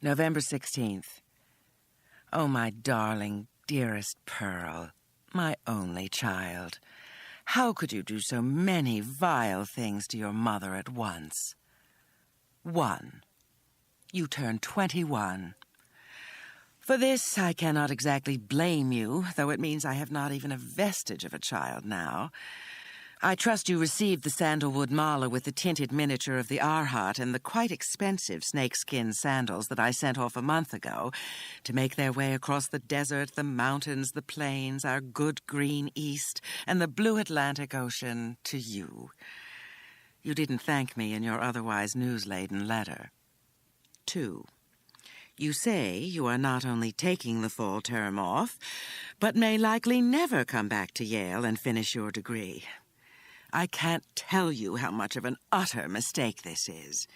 November 16th. Oh, my darling, dearest Pearl, my only child. How could you do so many vile things to your mother at once? 1. You turned 21. For this, I cannot exactly blame you, though it means I have not even a vestige of a child now. I trust you received the sandalwood mala with the tinted miniature of the Arhat and the quite expensive snakeskin sandals that I sent off a month ago to make their way across the desert, the mountains, the plains, our good green east, and the blue Atlantic Ocean to you. You didn't thank me in your otherwise news-laden letter. 2. You say you are not only taking the fall term off, but may likely never come back to Yale and finish your degree. I can't tell you how much of an utter mistake this is.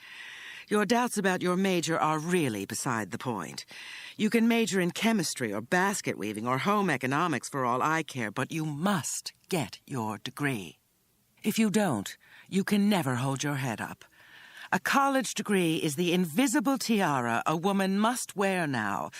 Your doubts about your major are really beside the point. You can major in chemistry or basket weaving or home economics for all I care, but you must get your degree. If you don't, you can never hold your head up. A college degree is the invisible tiara a woman must wear now.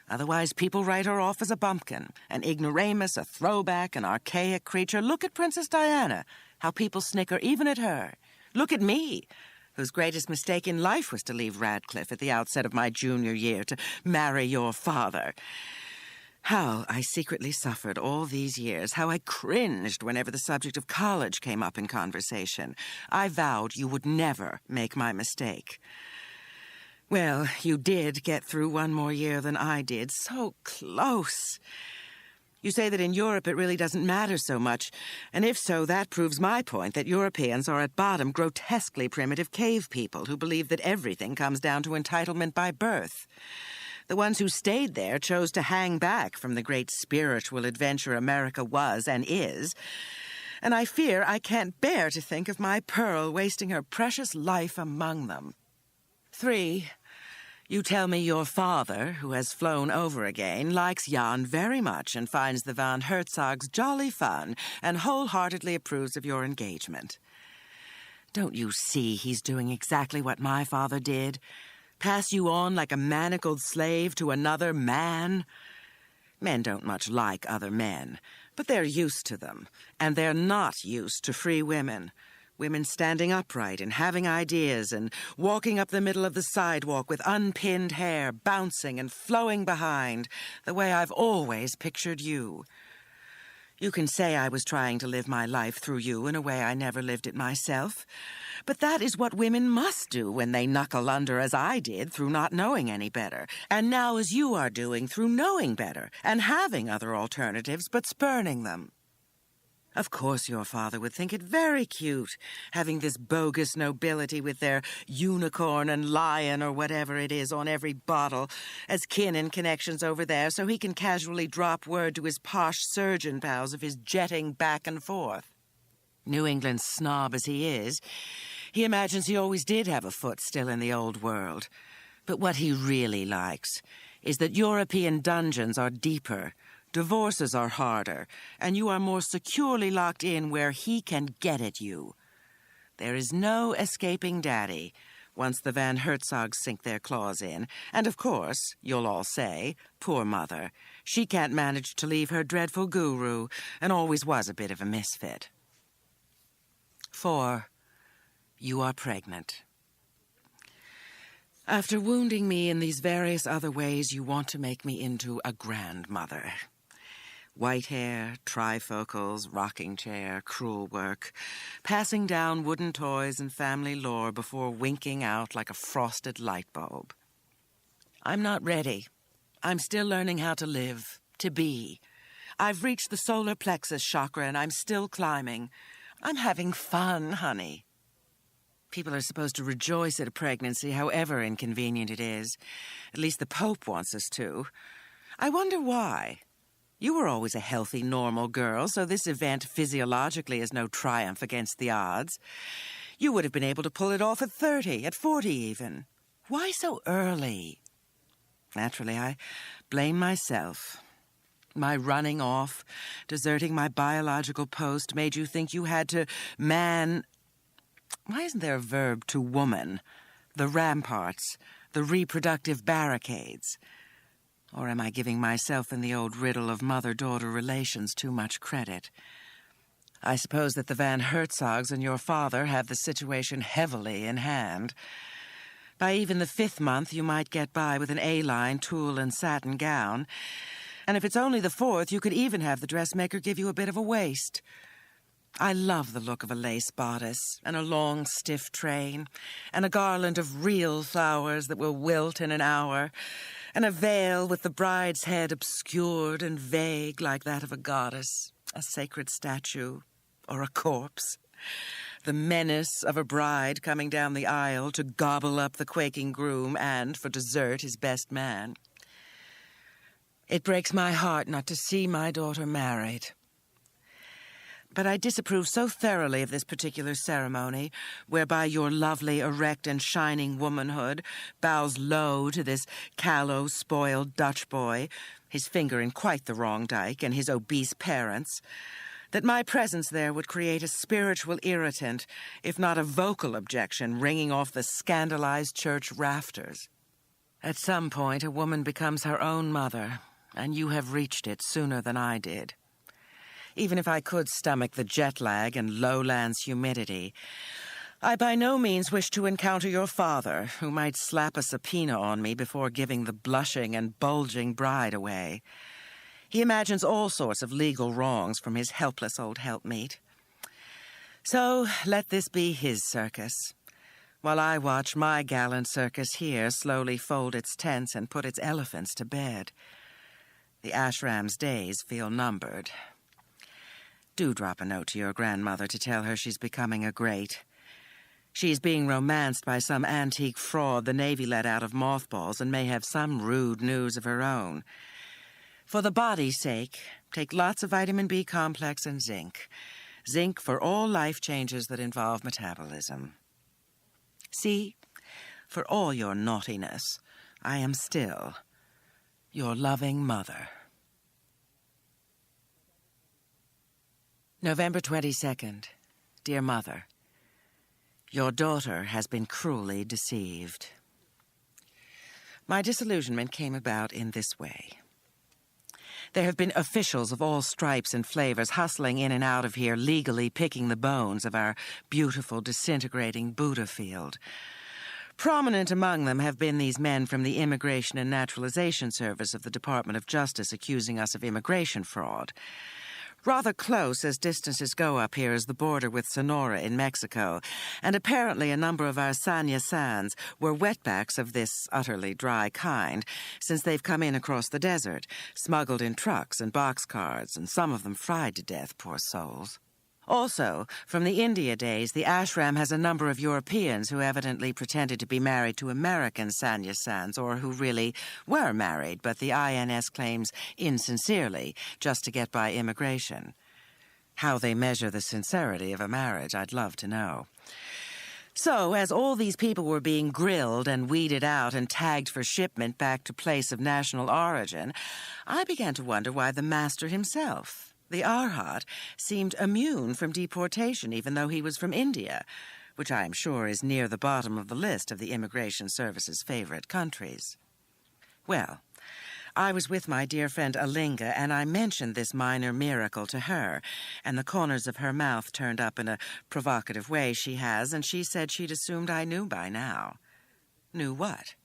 Otherwise, people write her off as a bumpkin, an ignoramus, a throwback, an archaic creature. Look at Princess Diana, how people snicker even at her. Look at me, whose greatest mistake in life was to leave Radcliffe at the outset of my junior year to marry your father. How I secretly suffered all these years, how I cringed whenever the subject of college came up in conversation. I vowed you would never make my mistake. Well, you did get through one more year than I did. So close. You say that in Europe it really doesn't matter so much, and if so, that proves my point that Europeans are at bottom grotesquely primitive cave people who believe that everything comes down to entitlement by birth. The ones who stayed there chose to hang back from the great spiritual adventure America was and is, and I fear I can't bear to think of my Pearl wasting her precious life among them. 3. You tell me your father, who has flown over again, likes Jan very much and finds the Van Herzogs jolly fun and wholeheartedly approves of your engagement. Don't you see he's doing exactly what my father did? Pass you on like a manacled slave to another man? Men don't much like other men, but they're used to them, and they're not used to free women. Women standing upright and having ideas and walking up the middle of the sidewalk with unpinned hair, bouncing and flowing behind, the way I've always pictured you. You can say I was trying to live my life through you in a way I never lived it myself, but that is what women must do when they knuckle under as I did through not knowing any better, and now as you are doing through knowing better and having other alternatives but spurning them. Of course your father would think it very cute, having this bogus nobility with their unicorn and lion or whatever it is on every bottle as kin and connections over there, so he can casually drop word to his posh surgeon pals of his jetting back and forth. New England snob as he is, he imagines he always did have a foot still in the old world. But what he really likes is that European dungeons are deeper, divorces are harder, and you are more securely locked in where he can get at you. There is no escaping Daddy once the Van Herzogs sink their claws in. And of course, you'll all say, poor mother, she can't manage to leave her dreadful guru and always was a bit of a misfit. 4. You are pregnant. After wounding me in these various other ways, you want to make me into a grandmother. White hair, trifocals, rocking chair, cruel work, passing down wooden toys and family lore before winking out like a frosted light bulb. I'm not ready. I'm still learning how to live, to be. I've reached the solar plexus chakra and I'm still climbing. I'm having fun, honey. People are supposed to rejoice at a pregnancy, however inconvenient it is. At least the Pope wants us to. I wonder why. You were always a healthy, normal girl, so this event physiologically is no triumph against the odds. You would have been able to pull it off at 30, at 40 even. Why so early? Naturally, I blame myself. My running off, deserting my biological post made you think you had to Why isn't there a verb to woman? The ramparts, the reproductive barricades. Or am I giving myself and the old riddle of mother-daughter relations too much credit? I suppose that the Van Herzogs and your father have the situation heavily in hand. By even the 5th month, you might get by with an A-line tulle and satin gown. And if it's only the 4th, you could even have the dressmaker give you a bit of a waist. I love the look of a lace bodice, and a long, stiff train, and a garland of real flowers that will wilt in an hour, and a veil with the bride's head obscured and vague like that of a goddess, a sacred statue, or a corpse. The menace of a bride coming down the aisle to gobble up the quaking groom and, for dessert, his best man. It breaks my heart not to see my daughter married. But I disapprove so thoroughly of this particular ceremony, whereby your lovely, erect, and shining womanhood bows low to this callow, spoiled Dutch boy, his finger in quite the wrong dike, and his obese parents, that my presence there would create a spiritual irritant, if not a vocal objection, ringing off the scandalized church rafters. At some point, a woman becomes her own mother, and you have reached it sooner than I did. Even if I could stomach the jet lag and lowlands humidity, I by no means wish to encounter your father, who might slap a subpoena on me before giving the blushing and bulging bride away. He imagines all sorts of legal wrongs from his helpless old helpmeet. So let this be his circus, while I watch my gallant circus here slowly fold its tents and put its elephants to bed. The ashram's days feel numbered. Do drop a note to your grandmother to tell her she's becoming a great. She's being romanced by some antique fraud the Navy let out of mothballs and may have some rude news of her own. For the body's sake, take lots of vitamin B complex and zinc. Zinc for all life changes that involve metabolism. See, for all your naughtiness, I am still your loving mother. November 22nd. Dear Mother, your daughter has been cruelly deceived. My disillusionment came about in this way. There have been officials of all stripes and flavors hustling in and out of here, legally picking the bones of our beautiful, disintegrating Buddha field. Prominent among them have been these men from the Immigration and Naturalization Service of the Department of Justice accusing us of immigration fraud. Rather close as distances go up here is the border with Sonora in Mexico, and apparently a number of our Sanya-sans were wetbacks of this utterly dry kind, since they've come in across the desert, smuggled in trucks and boxcars, and some of them fried to death, poor souls. Also, from the India days, the ashram has a number of Europeans who evidently pretended to be married to American Sanya-sans, or who really were married, but the INS claims insincerely, just to get by immigration. How they measure the sincerity of a marriage, I'd love to know. So, as all these people were being grilled and weeded out and tagged for shipment back to place of national origin, I began to wonder why the master himself, the Arhat, seemed immune from deportation even though he was from India, which I am sure is near the bottom of the list of the Immigration Service's favorite countries. Well, I was with my dear friend Alinga, and I mentioned this minor miracle to her, and the corners of her mouth turned up in a provocative way she has, and she said she'd assumed I knew by now. Knew what?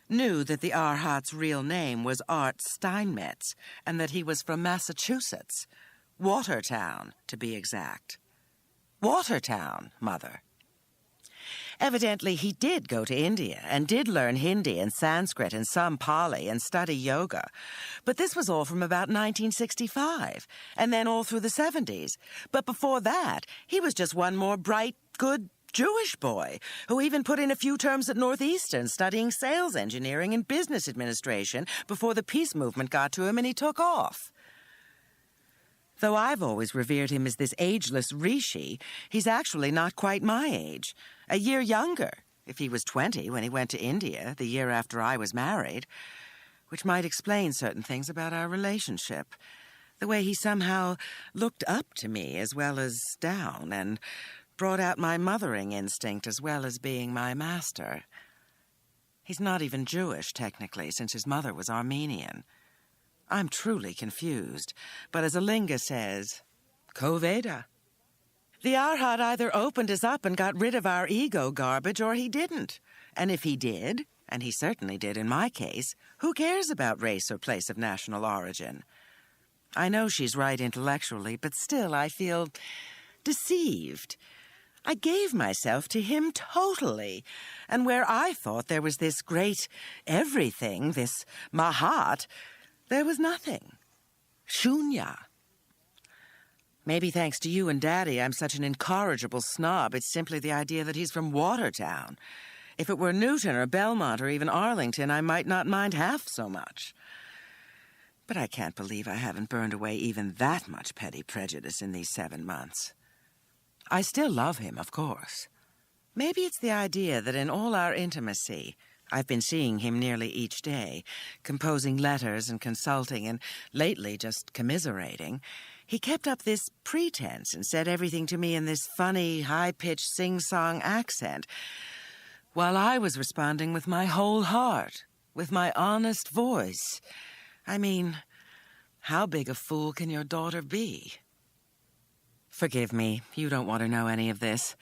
Knew that the Arhat's real name was Art Steinmetz, and that he was from Massachusetts. Watertown, to be exact. Watertown, Mother. Evidently, he did go to India and did learn Hindi and Sanskrit and some Pali and study yoga. But this was all from about 1965, and then all through the 70s. But before that, he was just one more bright, good Jewish boy who even put in a few terms at Northeastern studying sales engineering and business administration before the peace movement got to him and he took off. Though I've always revered him as this ageless rishi, he's actually not quite my age. A year younger, if he was 20 when he went to India the year after I was married, which might explain certain things about our relationship. The way he somehow looked up to me as well as down, and brought out my mothering instinct as well as being my master. He's not even Jewish, technically, since his mother was Armenian. I'm truly confused, but as Alinga says, Koveda. The Arhat either opened us up and got rid of our ego garbage, or he didn't. And if he did, and he certainly did in my case, who cares about race or place of national origin? I know she's right intellectually, but still I feel deceived. I gave myself to him totally, and where I thought there was this great everything, this Mahat, there was nothing. Shunya. Maybe thanks to you and Daddy, I'm such an incorrigible snob. It's simply the idea that he's from Watertown. If it were Newton or Belmont or even Arlington, I might not mind half so much. But I can't believe I haven't burned away even that much petty prejudice in these 7 months. I still love him, of course. Maybe it's the idea that in all our intimacy, I've been seeing him nearly each day, composing letters and consulting, and lately just commiserating. He kept up this pretense and said everything to me in this funny, high-pitched, sing-song accent, while I was responding with my whole heart, with my honest voice. I mean, how big a fool can your daughter be? Forgive me, you don't want to know any of this.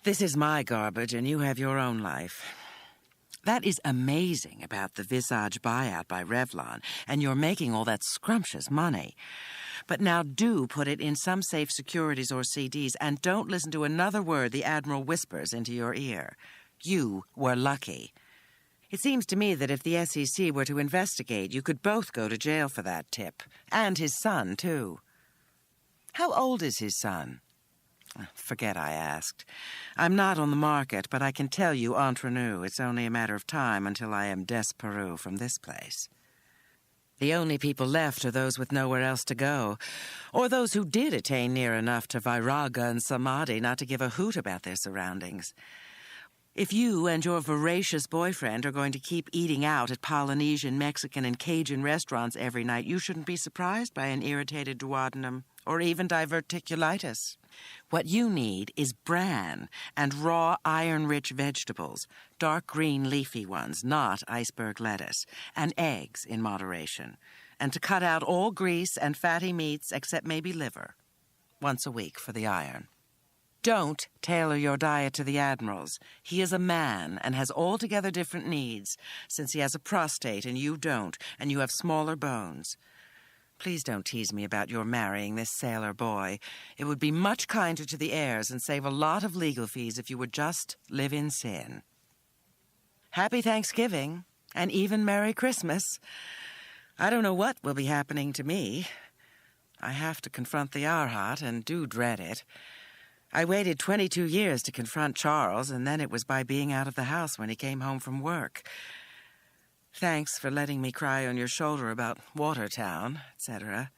This is my garbage, and you have your own life. That is amazing about the Visage buyout by Revlon, and you're making all that scrumptious money. But now do put it in some safe securities or CDs, and don't listen to another word the Admiral whispers into your ear. You were lucky. It seems to me that if the SEC were to investigate, you could both go to jail for that tip. And his son, too. How old is his son? Forget I asked. I'm not on the market, but I can tell you entre nous, it's only a matter of time until I am desperate from this place. The only people left are those with nowhere else to go, or those who did attain near enough to Vairaga and Samadhi not to give a hoot about their surroundings. If you and your voracious boyfriend are going to keep eating out at Polynesian, Mexican, and Cajun restaurants every night, you shouldn't be surprised by an irritated duodenum or even diverticulitis. What you need is bran and raw iron-rich vegetables, dark green leafy ones, not iceberg lettuce, and eggs in moderation, and to cut out all grease and fatty meats except maybe liver, once a week for the iron. Don't tailor your diet to the Admiral's. He is a man and has altogether different needs, since he has a prostate and you don't, and you have smaller bones. Please don't tease me about your marrying this sailor boy. It would be much kinder to the heirs and save a lot of legal fees if you would just live in sin. Happy Thanksgiving, and even Merry Christmas. I don't know what will be happening to me. I have to confront the Arhat and do dread it. I waited 22 years to confront Charles, and then it was by being out of the house when he came home from work. Thanks for letting me cry on your shoulder about Watertown, etc.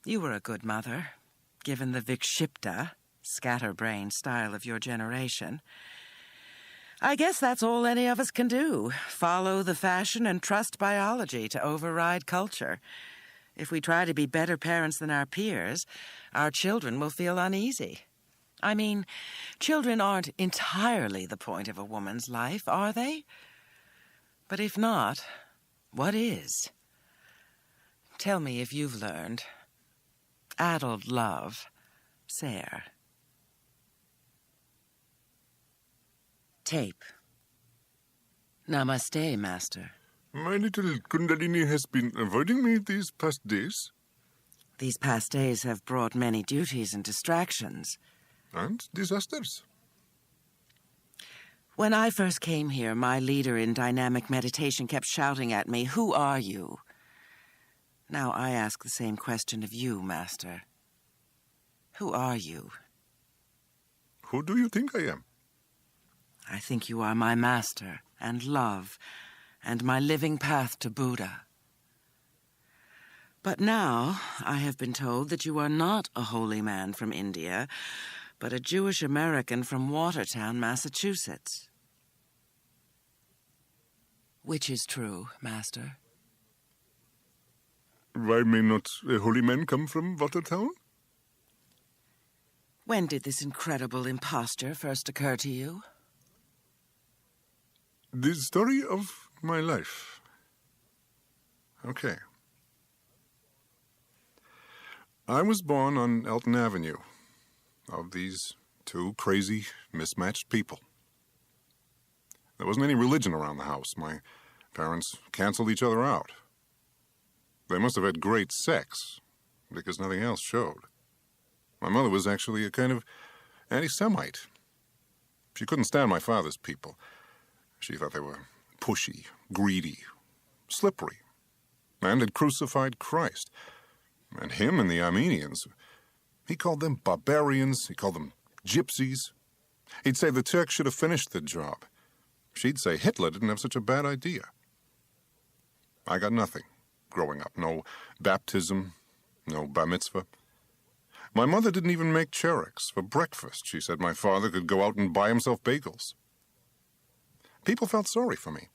You were a good mother, given the vikshipta, scatterbrain style of your generation. I guess that's all any of us can do, follow the fashion and trust biology to override culture. If we try to be better parents than our peers, our children will feel uneasy. I mean, children aren't entirely the point of a woman's life, are they? But if not, what is? Tell me if you've learned. Addled love, Sayre. Tape. Namaste, Master. My little Kundalini has been avoiding me these past days. These past days have brought many duties and distractions. And disasters. When I first came here, my leader in dynamic meditation kept shouting at me, "Who are you?" Now I ask the same question of you, Master. Who are you? Who do you think I am? I think you are my master and love and my living path to Buddha. But now I have been told that you are not a holy man from India, but a Jewish American from Watertown, Massachusetts. Which is true, Master? Why may not a holy man come from Watertown? When did this incredible imposture first occur to you? The story of my life. Okay. I was born on Elton Avenue, of these two crazy, mismatched people. There wasn't any religion around the house. My parents canceled each other out. They must have had great sex, because nothing else showed. My mother was actually a kind of anti-Semite. She couldn't stand my father's people. She thought they were pushy, greedy, slippery, and had crucified Christ. And him and the Armenians, he called them barbarians, he called them gypsies. He'd say the Turks should have finished the job. She'd say Hitler didn't have such a bad idea. I got nothing growing up. No baptism, no bar mitzvah. My mother didn't even make chereks for breakfast. She said my father could go out and buy himself bagels. People felt sorry for me.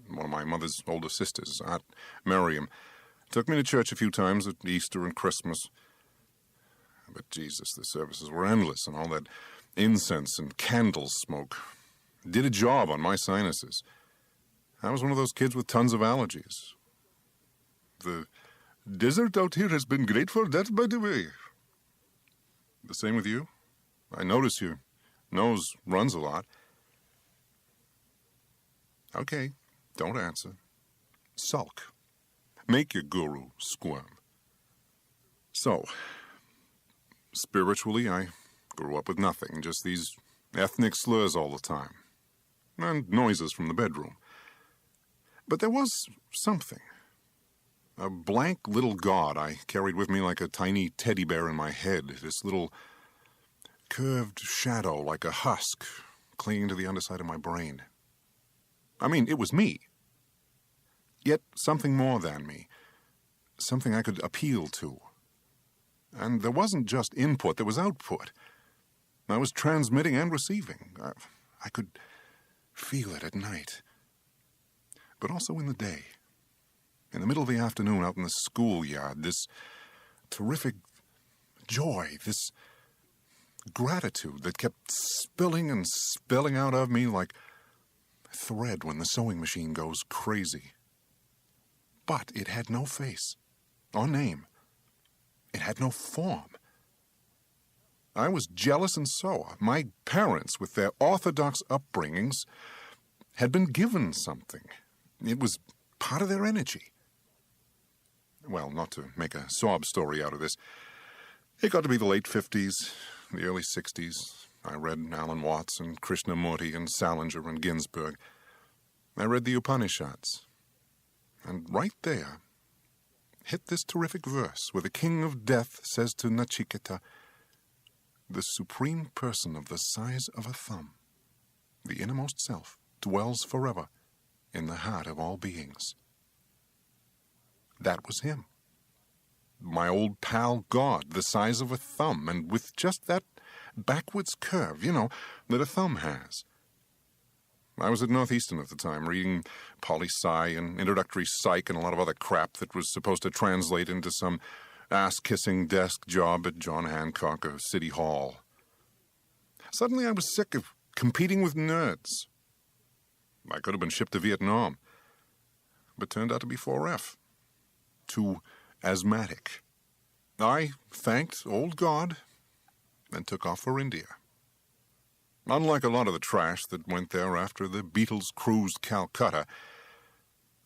One of my mother's older sisters, Aunt Miriam, took me to church a few times at Easter and Christmas. But Jesus, the services were endless, and all that incense and candle smoke did a job on my sinuses. I was one of those kids with tons of allergies. The desert out here has been great for that, by the way. The same with you? I notice your nose runs a lot. Okay, don't answer. Sulk. Make your guru squirm. So, spiritually, I grew up with nothing, just these ethnic slurs all the time, and noises from the bedroom. But there was something. A blank little god I carried with me like a tiny teddy bear in my head, this little curved shadow like a husk clinging to the underside of my brain. I mean, it was me. Yet something more than me. Something I could appeal to. And there wasn't just input, there was output. I was transmitting and receiving. I could feel it at night. But also in the day. In the middle of the afternoon out in the schoolyard, this terrific joy, this gratitude that kept spilling and spilling out of me like thread when the sewing machine goes crazy. But it had no face or name. It had no form. I was jealous and sore. My parents, with their orthodox upbringings, had been given something. It was part of their energy. Well, not to make a sob story out of this, it got to be the late 50s, the early 60s. I read Alan Watts and Krishnamurti and Salinger and Ginsberg. I read the Upanishads. And right there hit this terrific verse where the king of death says to Nachiketa, "The supreme person of the size of a thumb, the innermost self, dwells forever in the heart of all beings." That was him. My old pal God, the size of a thumb, and with just that backwards curve, that a thumb has. I was at Northeastern at the time, reading poli-sci and introductory psych and a lot of other crap that was supposed to translate into some ass-kissing desk job at John Hancock or City Hall. Suddenly I was sick of competing with nerds. I could have been shipped to Vietnam, but turned out to be 4F. Too asthmatic. I thanked old God and took off for India. Unlike a lot of the trash that went there after the Beatles cruised Calcutta,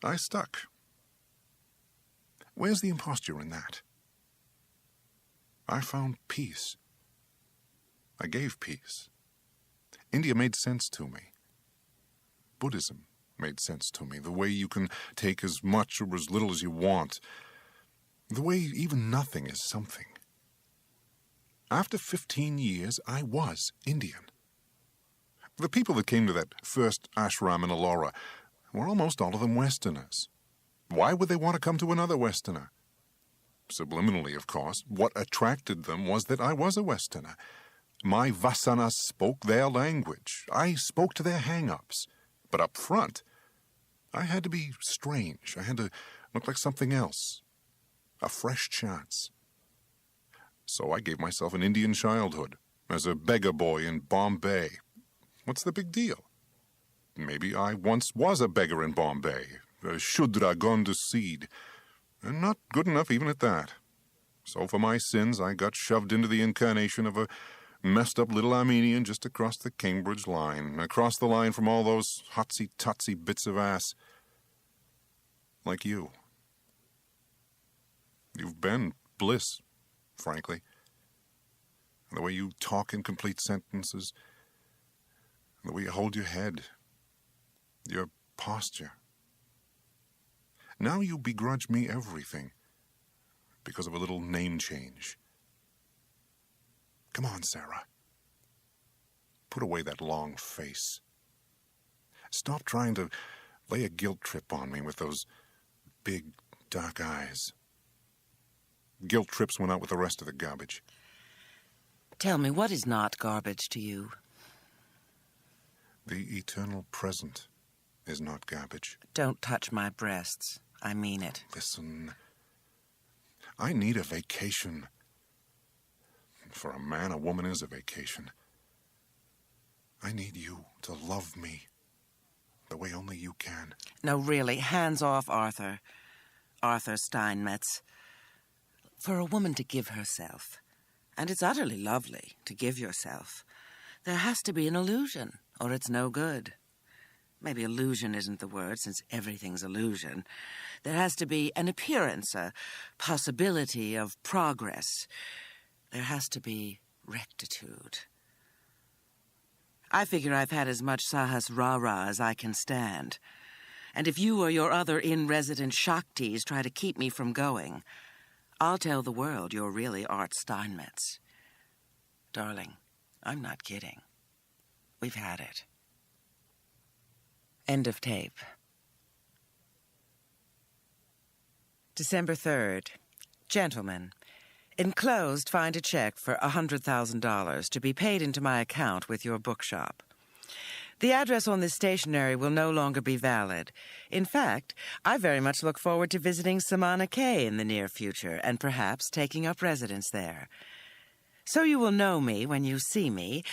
I stuck. Where's the imposture in that? I found peace. I gave peace. India made sense to me. Buddhism made sense to me. The way you can take as much or as little as you want. The way even nothing is something. After 15 years, I was Indian. The people that came to that first ashram in Ellora were almost all of them Westerners. Why would they want to come to another Westerner? Subliminally, of course, what attracted them was that I was a Westerner. My vasanas spoke their language. I spoke to their hang-ups. But up front, I had to be strange. I had to look like something else. A fresh chance. So I gave myself an Indian childhood as a beggar boy in Bombay. What's the big deal? maybe I once was a beggar in Bombay, a Shudra gone to seed, and not good enough even at that. So for my sins, I got shoved into the incarnation of a messed-up little Armenian just across the Cambridge line, across the line from all those hotsy-totsy bits of ass. Like you. You've been bliss, frankly. The way you talk in complete sentences, the way you hold your head, your posture. Now you begrudge me everything because of a little name change. Come on, Sarah. Put away that long face. Stop trying to lay a guilt trip on me with those big, dark eyes. Guilt trips went out with the rest of the garbage. Tell me, what is not garbage to you? The eternal present is not garbage. Don't touch my breasts. I mean it. Listen, I need a vacation. For a man, a woman is a vacation. I need you to love me the way only you can. No, really, hands off, Arthur. Arthur Steinmetz. For a woman to give herself, and it's utterly lovely to give yourself, there has to be an illusion, or it's no good. Maybe illusion isn't the word, since everything's illusion. There has to be an appearance, a possibility of progress. There has to be rectitude. I figure I've had as much Sahas Rara as I can stand. And if you or your other in-resident Shaktis try to keep me from going, I'll tell the world you're really Art Steinmetz. Darling, I'm not kidding. We've had it. End of tape. December 3rd. Gentlemen, enclosed find a check for $100,000 to be paid into my account with your bookshop. The address on this stationery will no longer be valid. In fact, I very much look forward to visiting Samana Cay in the near future and perhaps taking up residence there. So you will know me when you see me.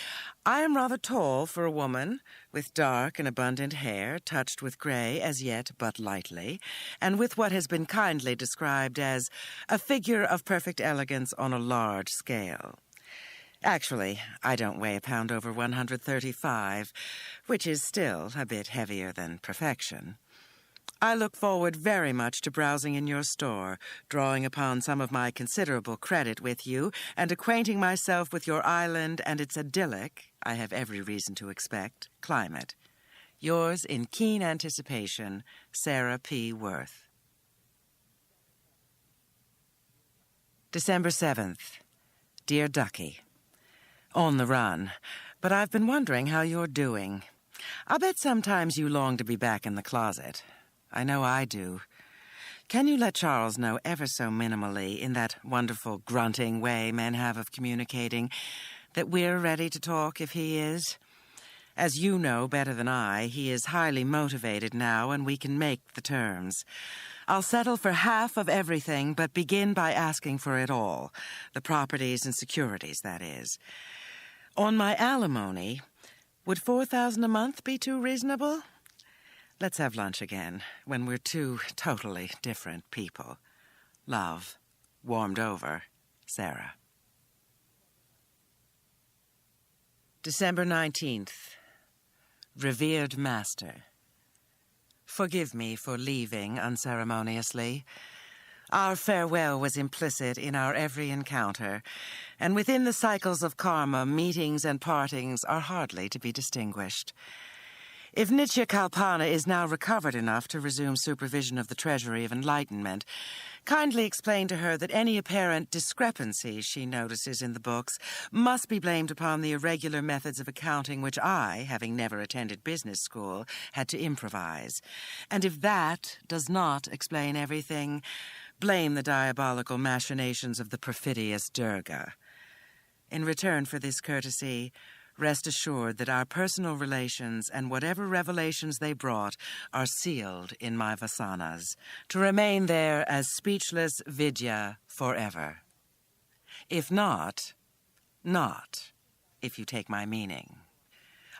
I am rather tall for a woman, with dark and abundant hair, touched with gray as yet but lightly, and with what has been kindly described as a figure of perfect elegance on a large scale. Actually, I don't weigh a pound over 135, which is still a bit heavier than perfection. I look forward very much to browsing in your store, drawing upon some of my considerable credit with you, and acquainting myself with your island and its idyllic, I have every reason to expect, climate. Yours in keen anticipation, Sarah P. Worth. December 7th. Dear Ducky, on the run, but I've been wondering how you're doing. I'll bet sometimes you long to be back in the closet. I know I do. Can you let Charles know ever so minimally, in that wonderful grunting way men have of communicating, that we're ready to talk if he is? As you know better than I, he is highly motivated now, and we can make the terms. I'll settle for half of everything, but begin by asking for it all. The properties and securities, that is. On my alimony, would $4,000 a month be too reasonable? Let's have lunch again, when we're two totally different people. Love, warmed over, Sarah. December 19th. Revered Master, forgive me for leaving unceremoniously. Our farewell was implicit in our every encounter, and within the cycles of karma, meetings and partings are hardly to be distinguished. If Nitya Kalpana is now recovered enough to resume supervision of the Treasury of Enlightenment, kindly explain to her that any apparent discrepancies she notices in the books must be blamed upon the irregular methods of accounting which I, having never attended business school, had to improvise. And if that does not explain everything, blame the diabolical machinations of the perfidious Durga. In return for this courtesy, rest assured that our personal relations and whatever revelations they brought are sealed in my vasanas, to remain there as speechless vidya forever. If not, if you take my meaning.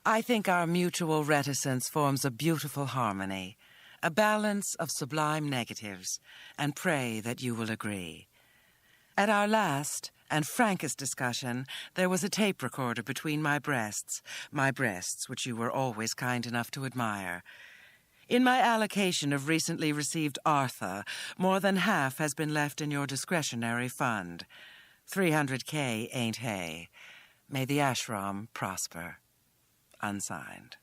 I think our mutual reticence forms a beautiful harmony, a balance of sublime negatives, and pray that you will agree. At our last and frankest discussion, there was a tape recorder between my breasts which you were always kind enough to admire. In my allocation of recently received Artha, more than half has been left in your discretionary fund. 300K ain't hay. May the ashram prosper. Unsigned.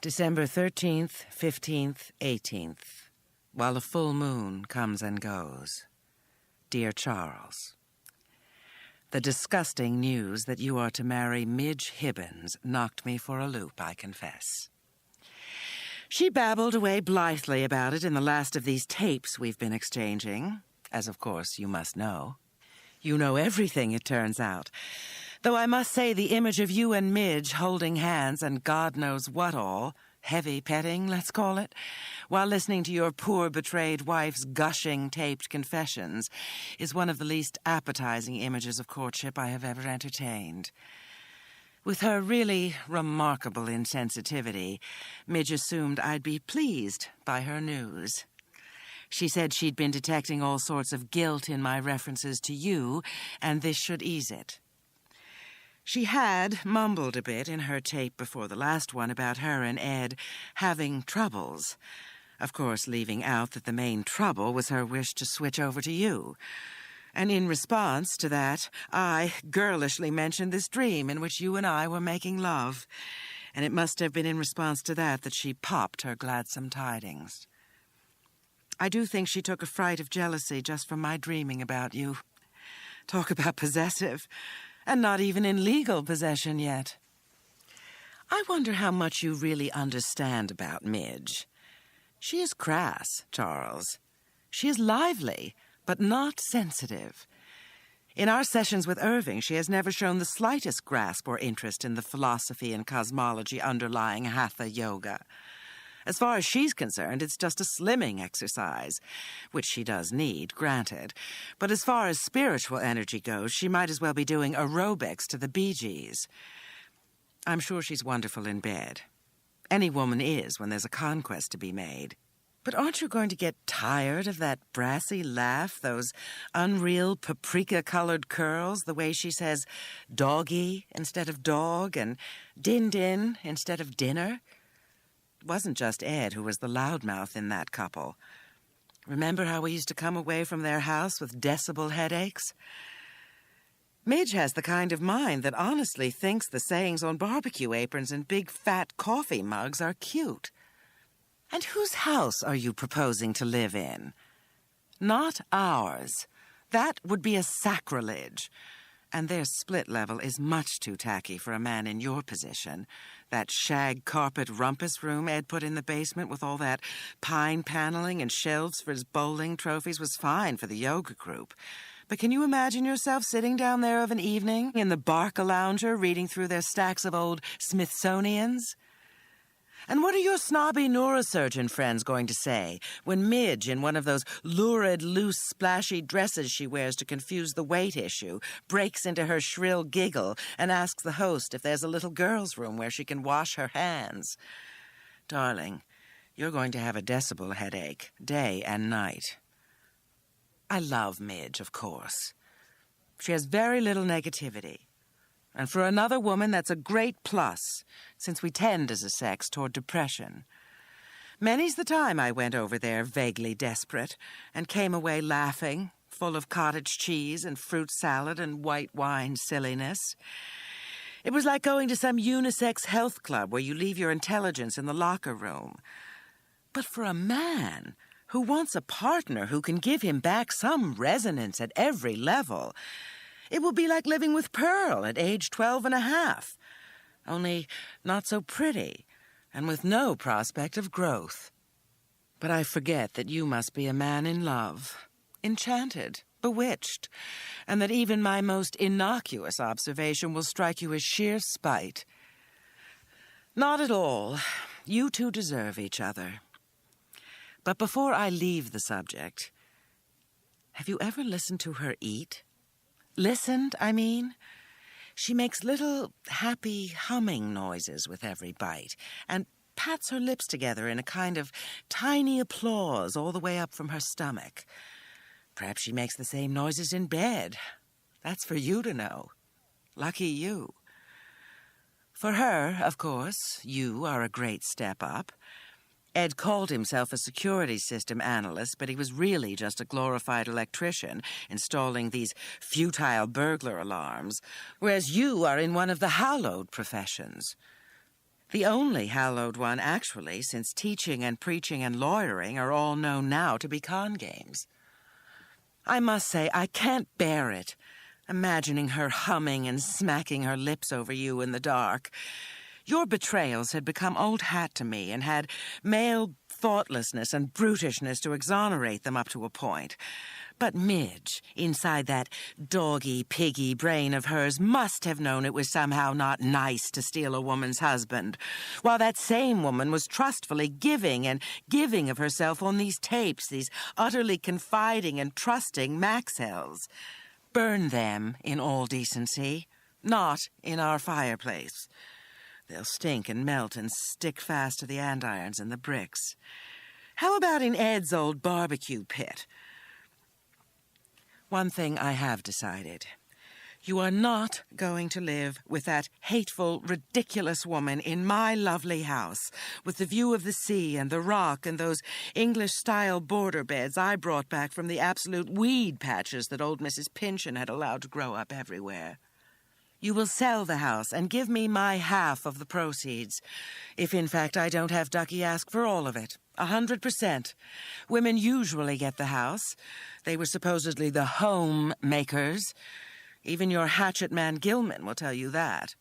December 13th, 15th, 18th. While a full moon comes and goes. Dear Charles, the disgusting news that you are to marry Midge Hibbins knocked me for a loop, I confess. She babbled away blithely about it in the last of these tapes we've been exchanging, as of course you must know. You know everything, it turns out. Though I must say the image of you and Midge holding hands and God knows what all, heavy petting, let's call it, while listening to your poor betrayed wife's gushing taped confessions, is one of the least appetizing images of courtship I have ever entertained. With her really remarkable insensitivity, Midge assumed I'd be pleased by her news. She said she'd been detecting all sorts of guilt in my references to you, and this should ease it. She had mumbled a bit in her tape before the last one about her and Ed having troubles. Of course, leaving out that the main trouble was her wish to switch over to you. And in response to that, I girlishly mentioned this dream in which you and I were making love. And it must have been in response to that she popped her gladsome tidings. I do think she took a fright of jealousy just from my dreaming about you. Talk about possessive. And not even in legal possession yet. I wonder how much you really understand about Midge. She is crass, Charles. She is lively, but not sensitive. In our sessions with Irving, she has never shown the slightest grasp or interest in the philosophy and cosmology underlying Hatha Yoga. As far as she's concerned, it's just a slimming exercise, which she does need, granted. But as far as spiritual energy goes, she might as well be doing aerobics to the Bee Gees. I'm sure she's wonderful in bed. Any woman is when there's a conquest to be made. But aren't you going to get tired of that brassy laugh, those unreal paprika-colored curls, the way she says doggy instead of dog and din-din instead of dinner? It wasn't just Ed who was the loudmouth in that couple. Remember how we used to come away from their house with decibel headaches? Midge has the kind of mind that honestly thinks the sayings on barbecue aprons and big fat coffee mugs are cute. And whose house are you proposing to live in? Not ours. That would be a sacrilege. And their split level is much too tacky for a man in your position. That shag carpet rumpus room Ed put in the basement with all that pine paneling and shelves for his bowling trophies was fine for the yoga group. But can you imagine yourself sitting down there of an evening in the Barca-lounger reading through their stacks of old Smithsonians? And what are your snobby neurosurgeon friends going to say when Midge, in one of those lurid, loose, splashy dresses she wears to confuse the weight issue, breaks into her shrill giggle and asks the host if there's a little girl's room where she can wash her hands? Darling, you're going to have a decibel headache, day and night. I love Midge, of course. She has very little negativity. And for another woman, that's a great plus, since we tend as a sex toward depression. Many's the time I went over there vaguely desperate and came away laughing, full of cottage cheese and fruit salad and white wine silliness. It was like going to some unisex health club where you leave your intelligence in the locker room. But for a man who wants a partner who can give him back some resonance at every level, it will be like living with Pearl at age 12 and a half, only not so pretty and with no prospect of growth. But I forget that you must be a man in love, enchanted, bewitched, and that even my most innocuous observation will strike you as sheer spite. Not at all. You two deserve each other. But before I leave the subject, have you ever listened to her eat? Listened, I mean? She makes little, happy, humming noises with every bite, and pats her lips together in a kind of tiny applause all the way up from her stomach. Perhaps she makes the same noises in bed. That's for you to know. Lucky you. For her, of course, you are a great step up. Ed called himself a security system analyst, but he was really just a glorified electrician installing these futile burglar alarms, whereas you are in one of the hallowed professions. The only hallowed one, actually, since teaching and preaching and lawyering are all known now to be con games. I must say, I can't bear it, imagining her humming and smacking her lips over you in the dark. Your betrayals had become old hat to me and had male thoughtlessness and brutishness to exonerate them up to a point. But Midge, inside that doggy, piggy brain of hers, must have known it was somehow not nice to steal a woman's husband, while that same woman was trustfully giving and giving of herself on these tapes, these utterly confiding and trusting Maxells. Burn them in all decency, not in our fireplace. They'll stink and melt and stick fast to the andirons and the bricks. How about in Ed's old barbecue pit? One thing I have decided. You are not going to live with that hateful, ridiculous woman in my lovely house, with the view of the sea and the rock and those English-style border beds I brought back from the absolute weed patches that old Mrs. Pynchon had allowed to grow up everywhere. You will sell the house and give me my half of the proceeds, if in fact I don't have Ducky ask for all of it. 100%. Women usually get the house. They were supposedly the home makers. Even your hatchet man Gilman will tell you that.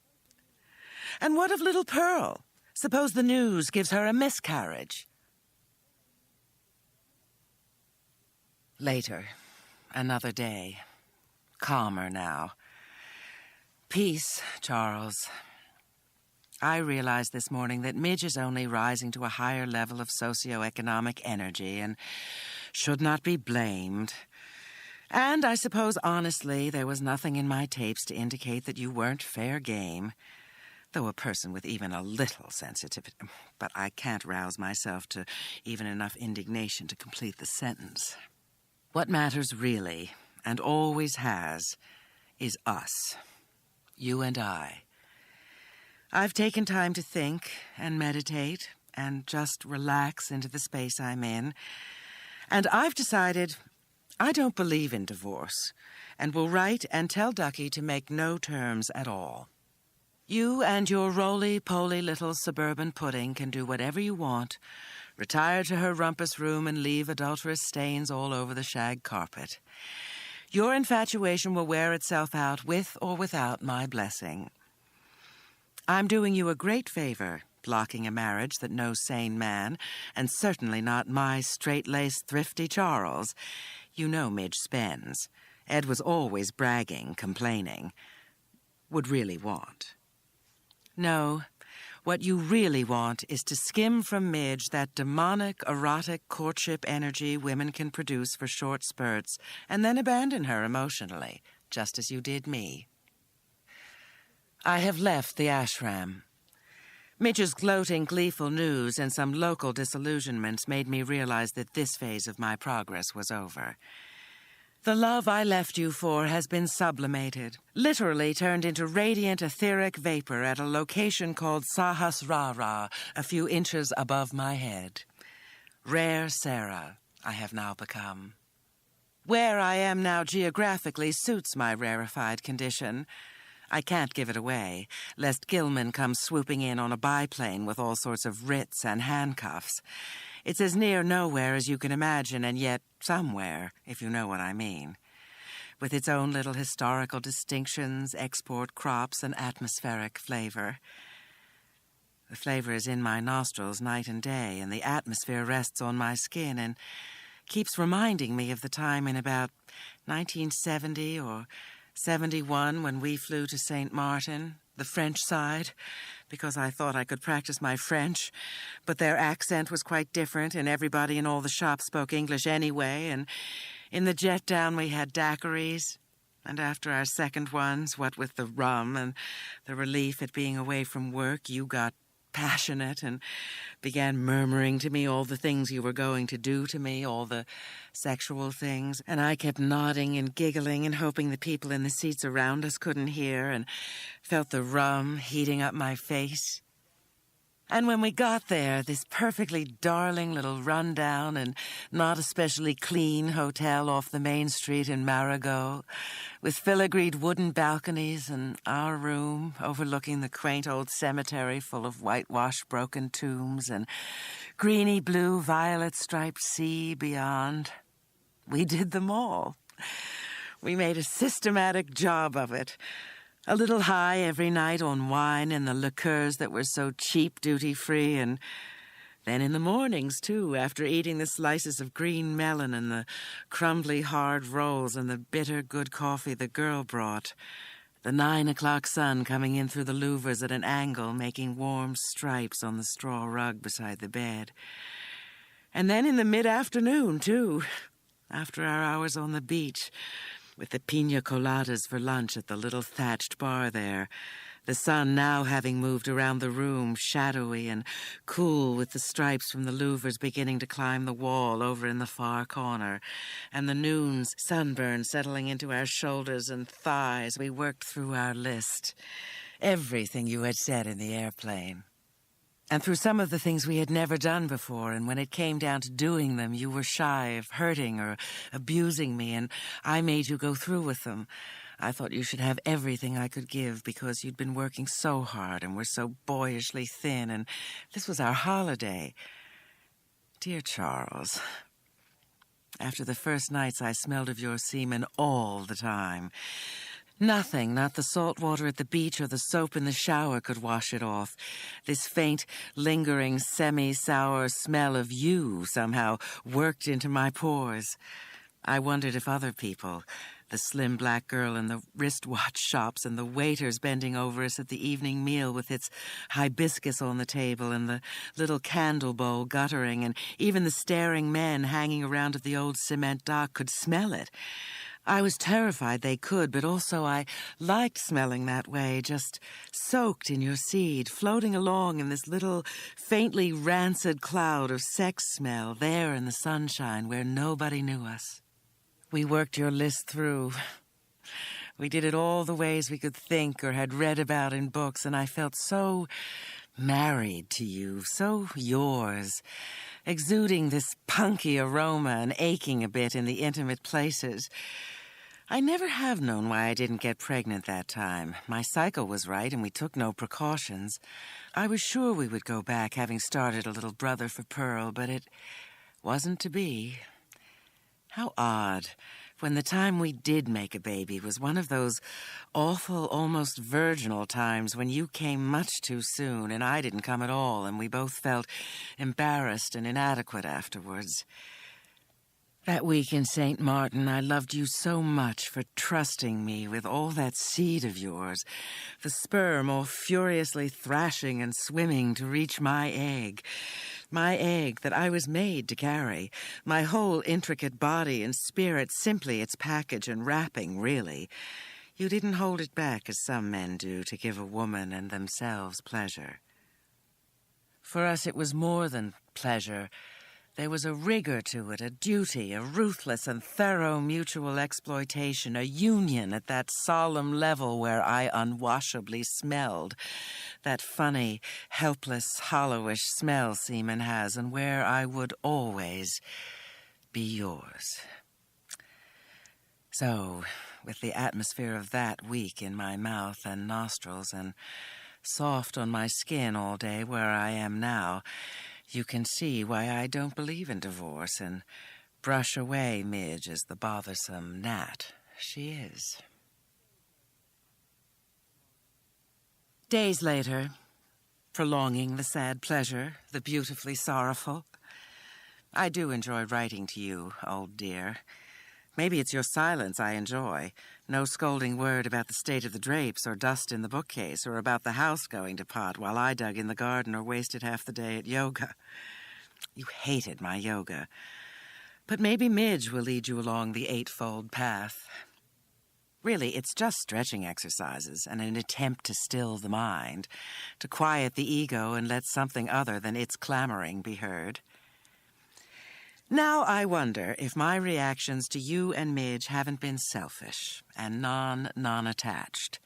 And what of little Pearl? Suppose the news gives her a miscarriage. Later, another day. Calmer now. Peace, Charles. I realized this morning that Midge is only rising to a higher level of socioeconomic energy and should not be blamed. And I suppose, honestly, there was nothing in my tapes to indicate that you weren't fair game, though a person with even a little sensitivity. But I can't rouse myself to even enough indignation to complete the sentence. What matters really, and always has, is us. You and I. I've taken time to think and meditate and just relax into the space I'm in. And I've decided I don't believe in divorce and will write and tell Ducky to make no terms at all. You and your roly-poly little suburban pudding can do whatever you want, retire to her rumpus room and leave adulterous stains all over the shag carpet. Your infatuation will wear itself out with or without my blessing. I'm doing you a great favor, blocking a marriage that no sane man, and certainly not my straight-laced, thrifty Charles. You know Midge spends. Ed was always bragging, complaining. Would really want. No, what you really want is to skim from Midge that demonic, erotic courtship energy women can produce for short spurts, and then abandon her emotionally, just as you did me. I have left the ashram. Midge's gloating, gleeful news and some local disillusionments made me realize that this phase of my progress was over. The love I left you for has been sublimated, literally turned into radiant etheric vapor at a location called Sahasrara, a few inches above my head. Rare Sarah, I have now become. Where I am now geographically suits my rarefied condition. I can't give it away, lest Gilman come swooping in on a biplane with all sorts of writs and handcuffs. It's as near nowhere as you can imagine, and yet somewhere, if you know what I mean. With its own little historical distinctions, export crops, and atmospheric flavor. The flavor is in my nostrils night and day, and the atmosphere rests on my skin and keeps reminding me of the time in about 1970 or 71 when we flew to St. Martin, the French side, because I thought I could practice my French, but their accent was quite different, and everybody in all the shops spoke English anyway, and in the jet down we had daiquiris. And after our second ones, what with the rum and the relief at being away from work, you got passionate and began murmuring to me all the things you were going to do to me, all the sexual things. And I kept nodding and giggling and hoping the people in the seats around us couldn't hear, and felt the rum heating up my face. And when we got there, this perfectly darling little rundown and not especially clean hotel off the main street in Marigot, with filigreed wooden balconies, and our room overlooking the quaint old cemetery full of whitewashed broken tombs and greeny blue violet striped sea beyond. We did them all. We made a systematic job of it. A little high every night on wine and the liqueurs that were so cheap duty-free, and then in the mornings, too, after eating the slices of green melon and the crumbly hard rolls and the bitter good coffee the girl brought, the 9 o'clock sun coming in through the louvers at an angle, making warm stripes on the straw rug beside the bed. And then in the mid-afternoon, too, after our hours on the beach, with the piña coladas for lunch at the little thatched bar there, the sun now having moved around the room, shadowy and cool, with the stripes from the louvers beginning to climb the wall over in the far corner, and the noon's sunburn settling into our shoulders and thighs, we worked through our list. Everything you had said in the airplane. And through some of the things we had never done before, and when it came down to doing them, you were shy of hurting or abusing me, and I made you go through with them. I thought you should have everything I could give because you'd been working so hard and were so boyishly thin, and this was our holiday. Dear Charles, after the first nights I smelled of your semen all the time. Nothing, not the salt water at the beach or the soap in the shower, could wash it off. This faint, lingering, semi-sour smell of you somehow worked into my pores. I wondered if other people, the slim black girl in the wristwatch shops and the waiters bending over us at the evening meal with its hibiscus on the table and the little candle bowl guttering, and even the staring men hanging around at the old cement dock, could smell it. I was terrified they could, but also I liked smelling that way, just soaked in your seed, floating along in this little faintly rancid cloud of sex smell there in the sunshine where nobody knew us. We worked your list through. We did it all the ways we could think or had read about in books, and I felt so married to you, so yours, exuding this punky aroma and aching a bit in the intimate places. I never have known why I didn't get pregnant that time. My cycle was right, and we took no precautions. I was sure we would go back, having started a little brother for Pearl, but it wasn't to be. How odd, when the time we did make a baby was one of those awful, almost virginal times when you came much too soon and I didn't come at all, and we both felt embarrassed and inadequate afterwards. That week in St. Martin, I loved you so much for trusting me with all that seed of yours, the sperm all furiously thrashing and swimming to reach my egg that I was made to carry, my whole intricate body and spirit simply its package and wrapping, really. You didn't hold it back as some men do to give a woman and themselves pleasure. For us, it was more than pleasure. There was a rigor to it, a duty, a ruthless and thorough mutual exploitation, a union at that solemn level where I unwashably smelled, that funny, helpless, hollowish smell semen has, and where I would always be yours. So, with the atmosphere of that week in my mouth and nostrils, and soft on my skin all day where I am now, you can see why I don't believe in divorce and brush away Midge as the bothersome gnat she is. Days later, prolonging the sad pleasure, the beautifully sorrowful. I do enjoy writing to you, old dear. Maybe it's your silence I enjoy. No scolding word about the state of the drapes or dust in the bookcase or about the house going to pot while I dug in the garden or wasted half the day at yoga. You hated my yoga. But maybe Midge will lead you along the eightfold path. Really, it's just stretching exercises and an attempt to still the mind, to quiet the ego and let something other than its clamoring be heard. Now I wonder if my reactions to you and Midge haven't been selfish and non-attached.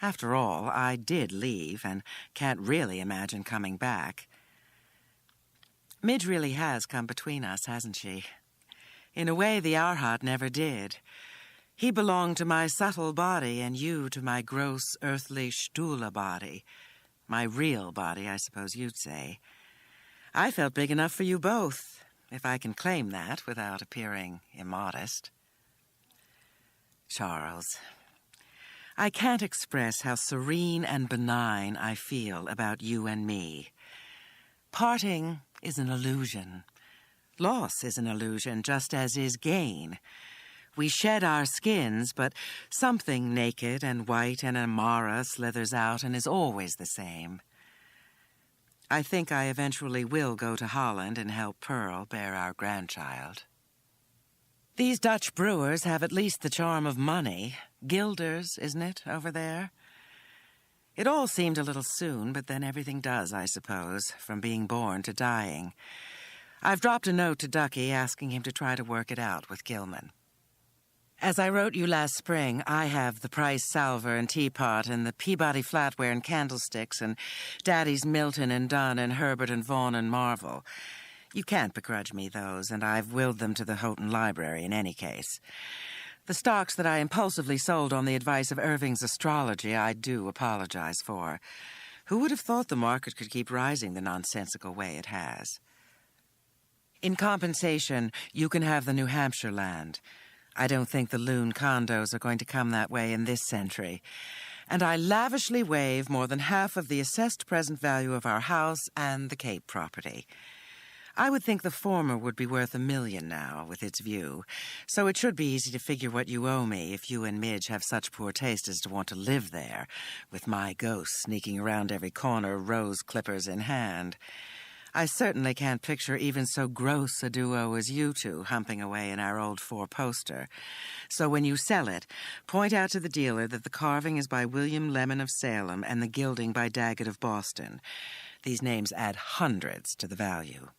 After all, I did leave and can't really imagine coming back. Midge really has come between us, hasn't she? In a way, the Arhat never did. He belonged to my subtle body, and you to my gross, earthly Stula body. My real body, I suppose you'd say. I felt big enough for you both, if I can claim that without appearing immodest. Charles, I can't express how serene and benign I feel about you and me. Parting is an illusion. Loss is an illusion, just as is gain. We shed our skins, but something naked and white and Amara slithers out and is always the same. I think I eventually will go to Holland and help Pearl bear our grandchild. These Dutch brewers have at least the charm of money. Guilders, isn't it, over there? It all seemed a little soon, but then everything does, I suppose, from being born to dying. I've dropped a note to Ducky asking him to try to work it out with Gilman. As I wrote you last spring, I have the Price salver and teapot and the Peabody flatware and candlesticks and Daddy's Milton and Dunn and Herbert and Vaughan and Marvel. You can't begrudge me those, and I've willed them to the Houghton Library in any case. The stocks that I impulsively sold on the advice of Irving's astrology I do apologize for. Who would have thought the market could keep rising the nonsensical way it has? In compensation, you can have the New Hampshire land. I don't think the loon condos are going to come that way in this century. And I lavishly waive more than half of the assessed present value of our house and the Cape property. I would think the former would be worth $1 million now, with its view, so it should be easy to figure what you owe me if you and Midge have such poor taste as to want to live there, with my ghost sneaking around every corner, rose clippers in hand. I certainly can't picture even so gross a duo as you two humping away in our old four-poster. So when you sell it, point out to the dealer that the carving is by William Lemon of Salem and the gilding by Daggett of Boston. These names add hundreds to the value.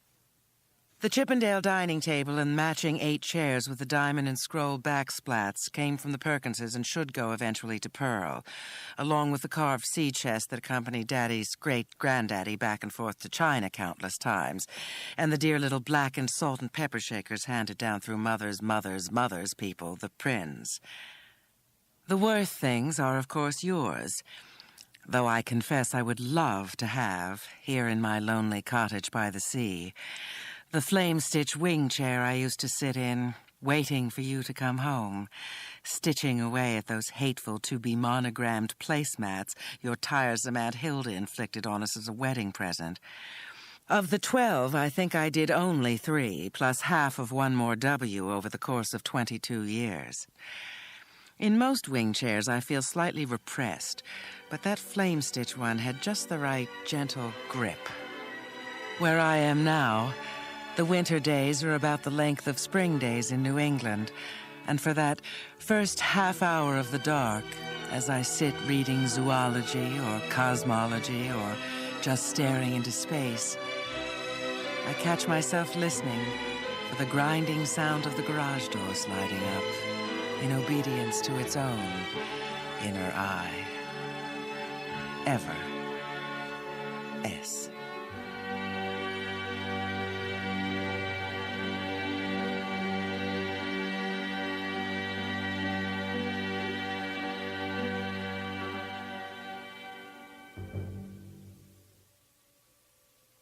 The Chippendale dining table and matching 8 chairs with the diamond and scroll backsplats came from the Perkinses and should go eventually to Pearl, along with the carved sea chest that accompanied Daddy's great-granddaddy back and forth to China countless times, and the dear little blackened salt and pepper shakers handed down through mother's people, the Prinns. The Worth things are, of course, yours, though I confess I would love to have, here in my lonely cottage by the sea, the flame-stitch wing chair I used to sit in, waiting for you to come home, stitching away at those hateful to-be-monogrammed placemats your tiresome Aunt Hilda inflicted on us as a wedding present. Of the 12, I think I did only 3, plus half of one more W over the course of 22 years. In most wing chairs, I feel slightly repressed, but that flame-stitch one had just the right gentle grip. Where I am now, the winter days are about the length of spring days in New England, and for that first half hour of the dark, as I sit reading zoology or cosmology or just staring into space, I catch myself listening for the grinding sound of the garage door sliding up in obedience to its own inner eye. Ever. S.